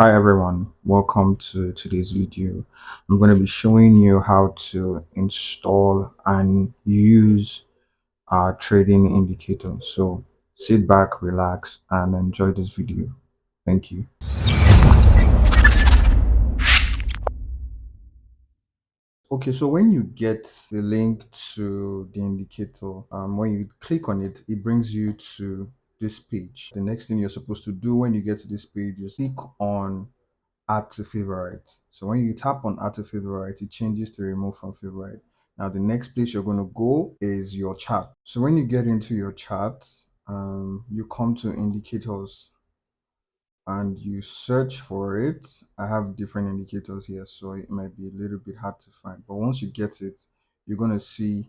Hi everyone, welcome to today's video. I'm going to be showing you how to install and use our trading indicator. So sit back, relax, and enjoy this video. Thank you. Okay, so when you get the link to the indicator, when you click on it, it brings you to this page. The next thing you're supposed to do when you get to this page is click on add to favorite. So when you tap on add to favorite, it changes to remove from favorite. Now the next place you're going to go is your chart. So when you get into your chart, you come to indicators and you search for it. I have different indicators here, so it might be a little bit hard to find. But once you get it, you're going to see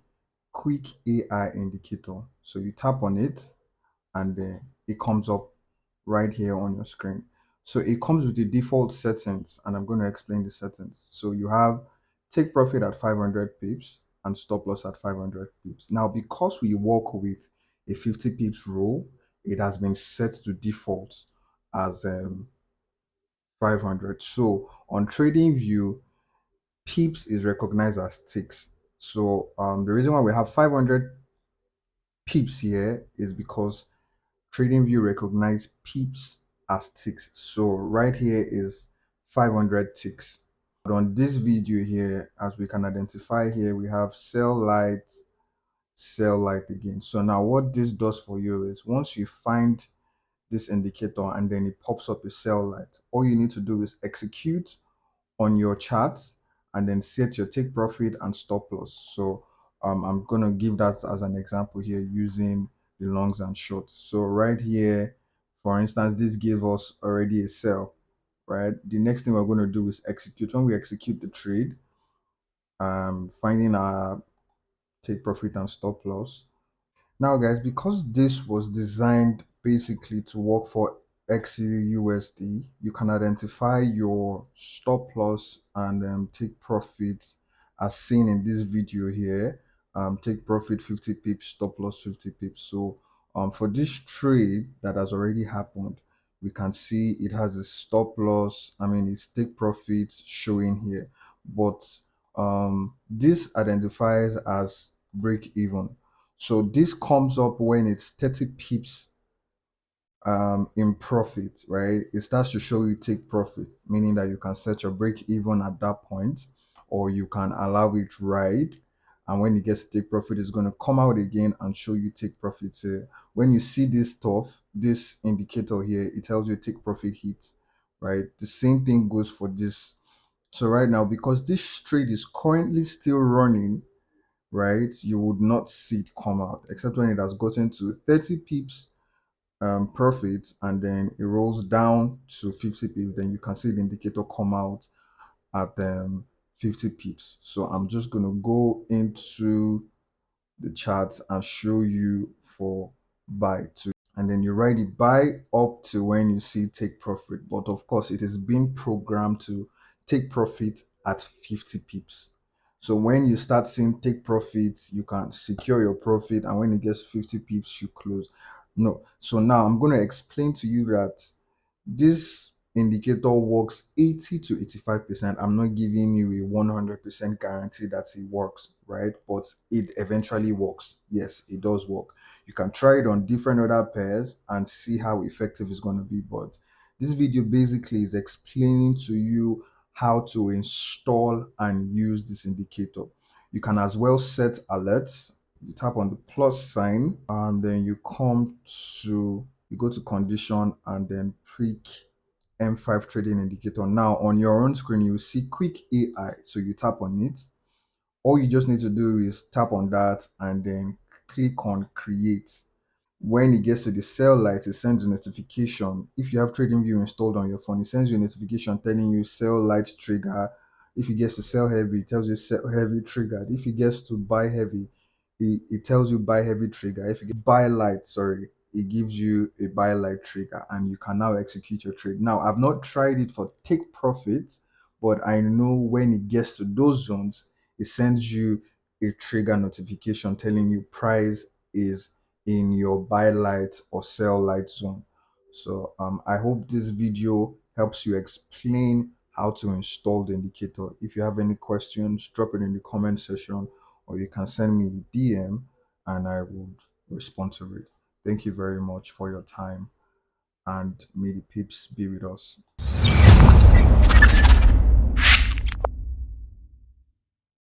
quick AI indicator. So you tap on it and it comes up right here on your screen. So it comes with the default settings, and I'm going to explain the settings. So you have take profit at 500 pips and stop loss at 500 pips. Now, because we work with a 50 pips rule, it has been set to default as 500. So on trading view, pips is recognized as ticks. So the reason why we have 500 pips here is because TradingView recognize pips as ticks. So right here is 500 ticks. But on this video here, as we can identify here, we have sell light again. So now what this does for you is once you find this indicator and then it pops up a sell light, all you need to do is execute on your chart and then set your take profit and stop loss. So I'm gonna give that as an example here using the longs and shorts. So right here, for instance, this gave us already a sell, right? The next thing we're going to do is execute. When we execute the trade, finding our take profit and stop loss. Now, guys, because this was designed basically to work for XUSD, you can identify your stop loss and take profits as seen in this video here. Take profit 50 pips, stop loss 50 pips. So for this trade that has already happened, we can see it has a stop loss. I mean, it's take profits showing here, but this identifies as break even. So this comes up when it's 30 pips in profit, right? It starts to show you take profit, meaning that you can set your break even at that point, or you can allow it ride. And when it gets to take profit, it's going to come out again and show you take profits here. When you see this stuff, this indicator here, it tells you take profit hit, right? The same thing goes for this. So right now, because this trade is currently still running, right, you would not see it come out except when it has gotten to 30 pips profit and then it rolls down to 50 pips, then you can see the indicator come out at 50 pips. So I'm just going to go into the chart and show you for buy too, and then you write it buy up to when you see take profit, but of course it is being programmed to take profit at 50 pips. So when you start seeing take profit, you can secure your profit, and when it gets 50 pips you close. No, so now I'm going to explain to you that this indicator works 80 to 85%. I'm not giving you a 100% guarantee that it works, right? But it eventually works. Yes, it does work. You can try it on different other pairs and see how effective it's going to be. But this video basically is explaining to you how to install and use this indicator. You can as well set alerts. You tap on the plus sign and then you go to condition and then pick M5 trading indicator. Now on your own screen, you see quick AI. So you tap on it. All you just need to do is tap on that and then click on create. When it gets to the sell light, it sends a notification. If you have TradingView installed on your phone, it sends you a notification telling you sell light trigger. If it gets to sell heavy, it tells you sell heavy triggered. If it gets to buy heavy, it tells you buy heavy trigger. If you get buy light, sorry, it gives you a buy light trigger and you can now execute your trade. Now, I've not tried it for take profit, but I know when it gets to those zones, it sends you a trigger notification telling you price is in your buy light or sell light zone. So I hope this video helps you explain how to install the indicator. If you have any questions, drop it in the comment section, or you can send me a DM and I would respond to it. Thank you very much for your time, and may the pips be with us.